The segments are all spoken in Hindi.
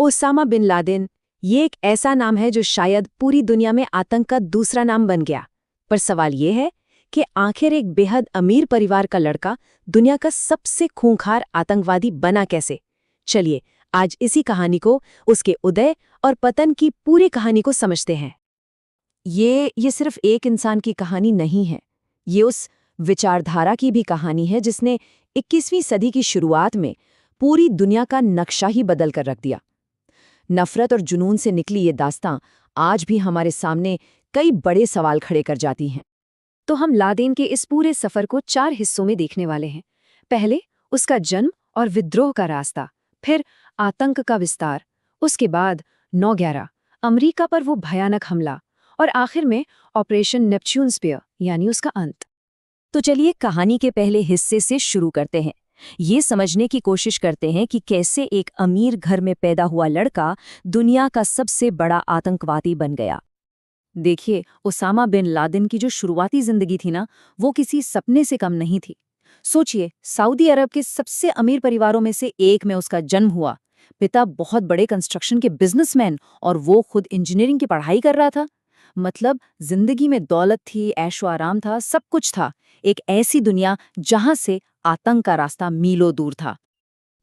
ओसामा बिन लादेन, ये एक ऐसा नाम है जो शायद पूरी दुनिया में आतंक का दूसरा नाम बन गया। पर सवाल ये है कि आखिर एक बेहद अमीर परिवार का लड़का दुनिया का सबसे खूंखार आतंकवादी बना कैसे? चलिए आज इसी कहानी को, उसके उदय और पतन की पूरी कहानी को समझते हैं। ये सिर्फ एक इंसान की कहानी नहीं है, ये उस विचारधारा की भी कहानी है जिसने 21वीं सदी की शुरुआत में पूरी दुनिया का नक्शा ही बदल कर रख दिया। नफरत और जुनून से निकली ये दास्तां आज भी हमारे सामने कई बड़े सवाल खड़े कर जाती हैं। तो हम लादेन के इस पूरे सफर को 4 हिस्सों में देखने वाले हैं। पहले उसका जन्म और विद्रोह का रास्ता, फिर आतंक का विस्तार, उसके बाद 9/11 अमेरिका पर वो भयानक हमला, और आखिर में ऑपरेशन नेपच्यून स्पीयर यानी उसका अंत। तो चलिए कहानी के पहले हिस्से से शुरू करते हैं। ये समझने की कोशिश करते हैं कि कैसे एक अमीर घर में पैदा हुआ लड़का दुनिया का सबसे बड़ा आतंकवादी बन गया। देखिए, ओसामा बिन लादेन की जो शुरुआती जिंदगी थी ना, वो किसी सपने से कम नहीं थी। सोचिए, सऊदी अरब के सबसे अमीर परिवारों में से एक में उसका जन्म हुआ। पिता बहुत बड़े कंस्ट्रक्शन के बिजनेसमैन और वो खुद इंजीनियरिंग की पढ़ाई कर रहा था। मतलब जिंदगी में दौलत थी, ऐशो आराम था, सब कुछ था। एक ऐसी दुनिया जहां से आतंक का रास्ता मीलों दूर था।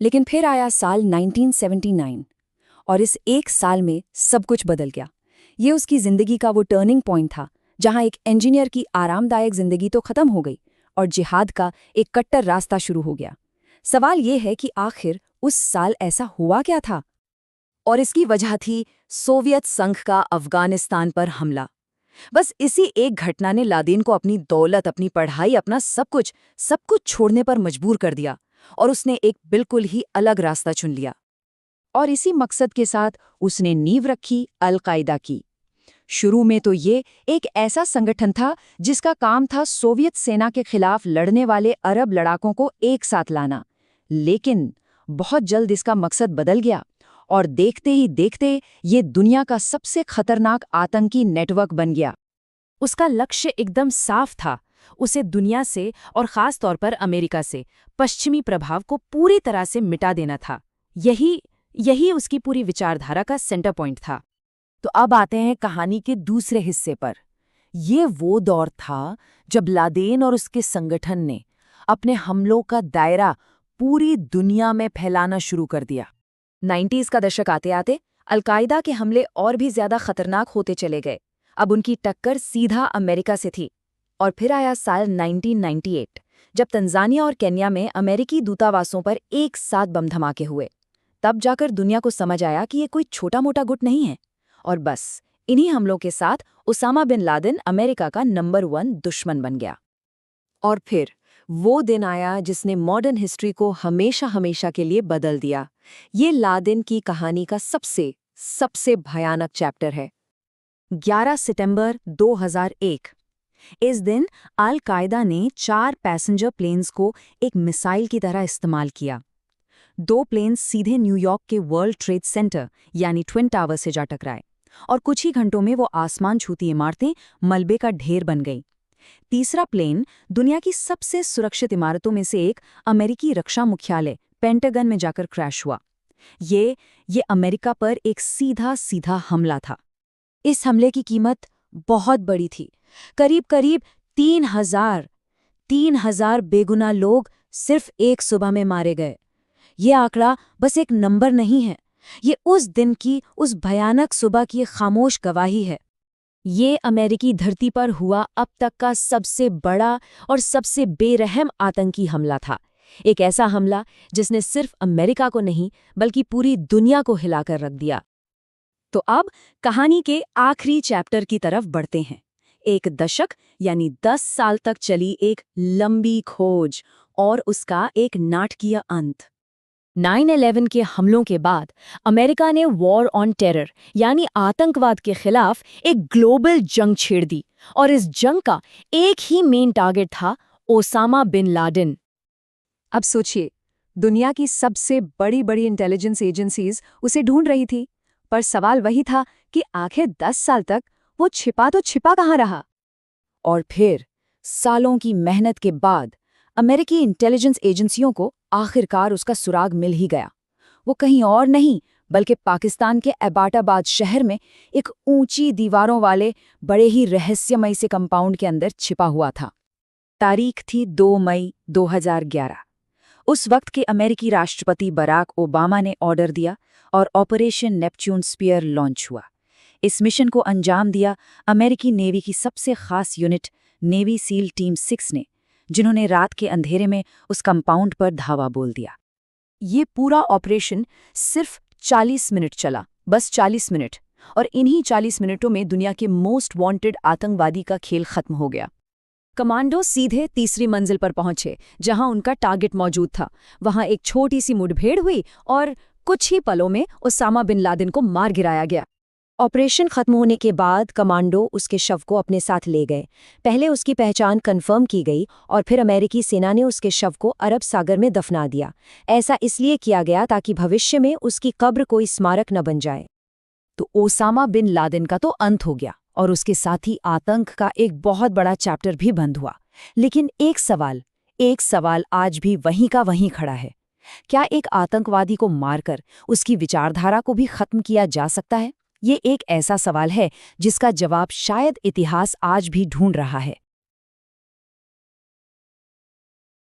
लेकिन फिर आया साल 1979 और इस एक साल में सब कुछ बदल गया। ये उसकी जिंदगी का वो टर्निंग पॉइंट था जहां एक इंजीनियर की आरामदायक जिंदगी तो खत्म हो गई और जिहाद का एक कट्टर रास्ता शुरू हो गया। सवाल ये है कि आखिर उस साल ऐसा हुआ क्या था? और इसकी वजह थी सोवियत संघ का अफगानिस्तान पर हमला। बस इसी एक घटना ने लादेन को अपनी दौलत, अपनी पढ़ाई, अपना सब कुछ छोड़ने पर मजबूर कर दिया और उसने एक बिल्कुल ही अलग रास्ता चुन लिया। और इसी मकसद के साथ उसने नींव रखी अल-कायदा की। शुरू में तो ये एक ऐसा संगठन था जिसका काम था सोवियत सेना के खिलाफ लड़ने वाले अरब लड़ाकों को एक साथ लाना। लेकिन बहुत जल्द इसका मकसद बदल गया और देखते ही देखते ये दुनिया का सबसे खतरनाक आतंकी नेटवर्क बन गया। उसका लक्ष्य एकदम साफ था, उसे दुनिया से और खास तौर पर अमेरिका से पश्चिमी प्रभाव को पूरी तरह से मिटा देना था। यही उसकी पूरी विचारधारा का सेंटर पॉइंट था। तो अब आते हैं कहानी के दूसरे हिस्से पर। ये वो दौर था जब लादेन और उसके संगठन ने अपने हमलों का दायरा पूरी दुनिया में फैलाना शुरू कर दिया। 90s का दशक आते आते अल-कायदा के हमले और भी ज्यादा खतरनाक होते चले गए। अब उनकी टक्कर सीधा अमेरिका से थी। और फिर आया साल 1998 जब तंजानिया और केन्या में अमेरिकी दूतावासों पर एक साथ बम धमाके हुए। तब जाकर दुनिया को समझ आया कि ये कोई छोटा मोटा गुट नहीं है। और बस इन्हीं हमलों के साथ ओसामा बिन लादेन अमेरिका का नंबर 1 दुश्मन बन गया। और फिर वो दिन आया जिसने मॉडर्न हिस्ट्री को हमेशा हमेशा के लिए बदल दिया। ये लादेन की कहानी का सबसे भयानक चैप्टर है। 11 सितंबर 2001। इस दिन अल-कायदा ने 4 पैसेंजर प्लेन्स को एक मिसाइल की तरह इस्तेमाल किया। 2 प्लेन्स सीधे न्यूयॉर्क के वर्ल्ड ट्रेड सेंटर यानी ट्विन टावर से जा टकराए और कुछ ही घंटों में वो आसमान छूती इमारतें मलबे का ढेर बन गईं। तीसरा प्लेन दुनिया की सबसे सुरक्षित इमारतों में से एक अमेरिकी रक्षा मुख्यालय पेंटागन में जाकर क्रैश हुआ। ये अमेरिका पर एक सीधा हमला था। इस हमले की कीमत बहुत बड़ी थी। करीब 3,000 बेगुनाह लोग सिर्फ एक सुबह में मारे गए। ये आंकड़ा बस एक नंबर नहीं है, ये उस दिन की, उस भयानक सुबह की खामोश गवाही है। ये अमेरिकी धरती पर हुआ अब तक का सबसे बड़ा और सबसे बेरहम आतंकी हमला था। एक ऐसा हमला जिसने सिर्फ अमेरिका को नहीं बल्कि पूरी दुनिया को हिलाकर रख दिया। तो अब कहानी के आखिरी चैप्टर की तरफ बढ़ते हैं। एक दशक यानी 10 साल तक चली एक लंबी खोज और उसका एक नाटकीय अंत। 9/11 के हमलों के बाद अमेरिका ने वॉर ऑन टेरर यानी आतंकवाद के खिलाफ एक ग्लोबल जंग छेड़ दी और इस जंग का एक ही मेन टारगेट था ओसामा बिन लादेन। अब सोचिए, दुनिया की सबसे बड़ी इंटेलिजेंस एजेंसीज उसे ढूंढ रही थी, पर सवाल वही था कि आखिर 10 साल तक वो छिपा कहाँ रहा? और फिर सालों की मेहनत के बाद अमेरिकी इंटेलिजेंस एजेंसियों को आखिरकार उसका सुराग मिल ही गया। वो कहीं और नहीं बल्कि पाकिस्तान के एबाटाबाद शहर में एक ऊंची दीवारों वाले बड़े ही रहस्यमय से कंपाउंड के अंदर छिपा हुआ था। तारीख थी 2 मई 2011। उस वक्त के अमेरिकी राष्ट्रपति बराक ओबामा ने ऑर्डर दिया और ऑपरेशन नेपच्यून स्पीयर लॉन्च हुआ। इस मिशन को अंजाम दिया अमेरिकी नेवी की सबसे खास यूनिट नेवी सील टीम 6 ने, जिन्होंने रात के अंधेरे में उस कंपाउंड पर धावा बोल दिया। ये पूरा ऑपरेशन सिर्फ 40 मिनट चला, बस 40 मिनट, और इन्हीं 40 मिनटों में दुनिया के मोस्ट वांटेड आतंकवादी का खेल खत्म हो गया। कमांडो सीधे तीसरी मंजिल पर पहुंचे, जहां उनका टारगेट मौजूद था। वहां एक छोटी सी मुठभेड़ हुई और कुछ ही पलों में उसामा बिन लादेन को मार गिराया गया। ऑपरेशन खत्म होने के बाद कमांडो उसके शव को अपने साथ ले गए। पहले उसकी पहचान कंफर्म की गई और फिर अमेरिकी सेना ने उसके शव को अरब सागर में दफना दिया। ऐसा इसलिए किया गया ताकि भविष्य में उसकी कब्र कोई स्मारक न बन जाए। तो ओसामा बिन लादेन का तो अंत हो गया और उसके साथ ही आतंक का एक बहुत बड़ा चैप्टर भी बंद हुआ। लेकिन एक सवाल आज भी वहीं का वहीं खड़ा है। क्या एक आतंकवादी को मारकर उसकी विचारधारा को भी खत्म किया जा सकता है? ये एक ऐसा सवाल है जिसका जवाब शायद इतिहास आज भी ढूंढ रहा है।